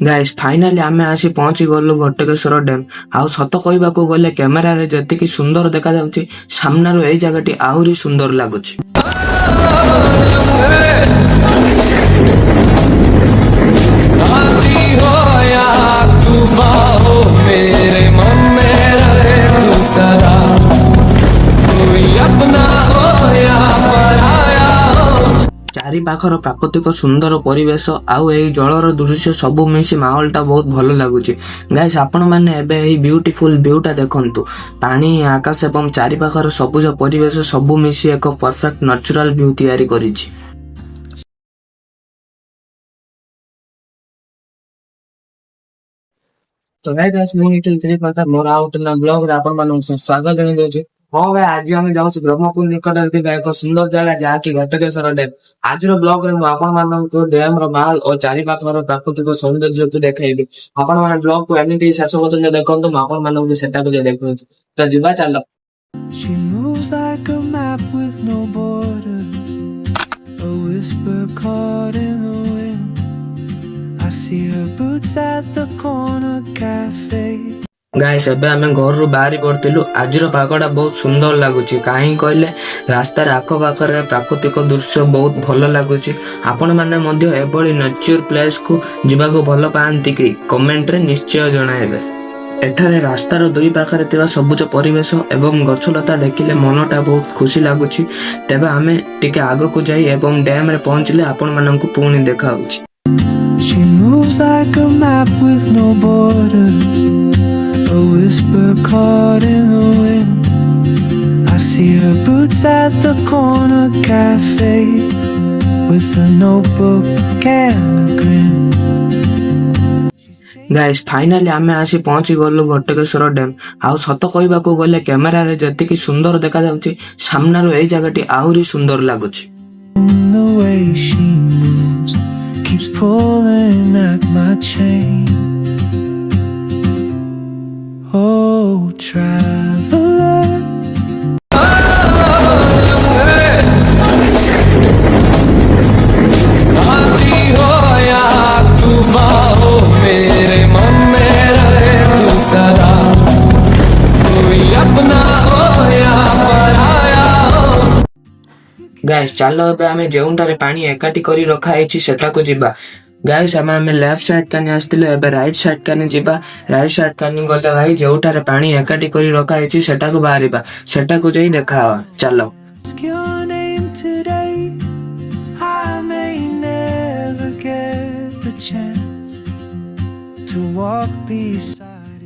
Guys finally आमे आसी पहुंची गलु घटकेश्वर डैम। आउ सत कहबाकू गले कैमेरा रे जतिकी सुंदर देखा जाउची सामनारो एई जगहटी आहुरी सुंदर लागुची। चारि पाखर प्राकृतिक सुंदर परिवेश आउ एई जलर दृश्य सबु मिसी माहौलटा बहुत भल लगुची। गाइस आपण माने एबे एई ब्यूटीफुल व्यूटा देखंतु। पानी आकाश एवं चारि पाखर सबुज परिवेश सबु मिसी एक परफेक्ट नेचुरल व्यू तैयारी करिछि। तो गाइस मैं निखिल तेरी पाता मोर आउट ना ब्लॉग रे आपण मानन स्वागत जणी देछि। हाँ भाई आज आम जाऊँ ब्रह्मपुर निकट एक सुंदर जगह जहाँकि घटकेश्वर डैम। आज ब्लॉग रे आपको डैम माहौल और चारि पाखर प्राकृतिक सौंदर्य को देखी आपण मैंने ब्लॉग को एमती शेष पर्यटन देखते मुझे देखा तो जीवा चल। She moves like a map with no borders, a whisper caught in the wind. I see her boots at the corner cafe. Guys एबे आमे घर रु बाहरी पड़तिलु। आजिर पागटा बहुत सुंदर लगुची काहे कहले रास्तार आख पाखरे प्राकृतिक दृश्य बहुत भल लगुची। आपण माने मध्य एबळी नेचर प्लेस को जिबाको भल पांती कि कमेंट रे निश्चय जणाइबे। एठारे रास्तार दुई पाखरे थिबा सबुज परिवेश एवं गछलता देखिले मनटा बहुत खुशी लगुची। तेबे आमे टिके आगको जाई एवं डैम रे पहुंचले आपण माननकु पुणी देखाउची। She moves like a map with no borders, a whisper caught in the wind. I see her boots at the corner cafe with a notebook and a grin. Guys finally आमे आसी पहुंची गलु घटकेश्वर dam. आउ सत कहबाकू गले camera रे जतिकी सुंदर देखा जाउची सामनारो एई जगहटी आहुरी सुंदर लागुची। The way she moves keeps pulling at my chain. Oh, traveler. Guys चलो एबे आमे जेउंटारे पानी एकाठी करी रखा हेछि सेटा को जिबा। गाइस आमे लेफ्ट साइड काने आस्तिले एबे राइट साइड काने जिबा। राइट साइड काने गले भाई जेउटारे पानी एकाठी करी रखा हेछि सेटा को बाहरिबा सेटा को जाई देखावा चलो।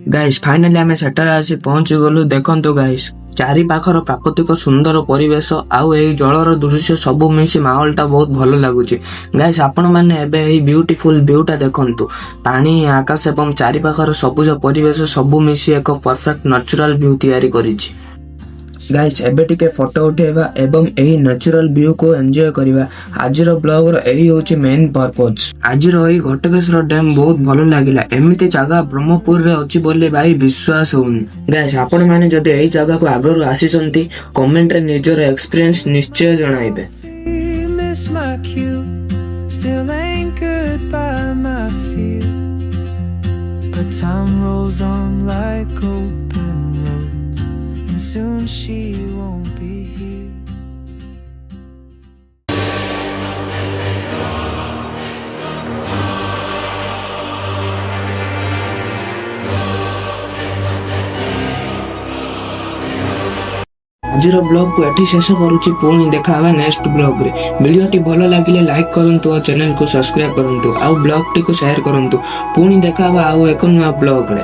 गाइस फाइनली आमे सेटारे आसी पहुंची गलु। देखंतु गाइस चारि पाखर प्राकृतिक सुंदर परिवेश आउ एई जलर दृश्य सबु मिसी माहौलटा बहुत भल लगुची। गाइस आपण माने एबे एई ब्यूटीफुल व्यूटा देखंतु। पानी आकाश एवं चारि पाखर सबुज परिवेश सबु मिसी एक परफेक्ट नेचुरल व्यू तैयारी करिछि। गाइस एबे टिके फोटो उठेबा एवं एही नेचुरल व्यू को एंजॉय करबा। आजिर ब्लॉग रो एही होची मेन पर्पस। आजिर एही घटकेश्वर डैम बहुत भलो लागिला। एमिति जगह ब्रह्मपुर रे अछि बोले भाई विश्वास होउनी। गाइस आपण माने जदि एही जगह को आगरु आसीसंती कमेंट रे निजर एक्सपीरियंस निश्चय जणाइबे। And soon she won't be here. आजिर ब्लॉग को एठी शेष करूची। पुणी देखा हवा नेक्स्ट ब्लॉग रे। वीडियो टी भलो लागिले लाइक करंतु और चैनल को सब्सक्राइब करंतु आउ ब्लॉग टी को शेयर करंतु। पुणी देखा हवा आउ एक नुआ ब्लॉग रे।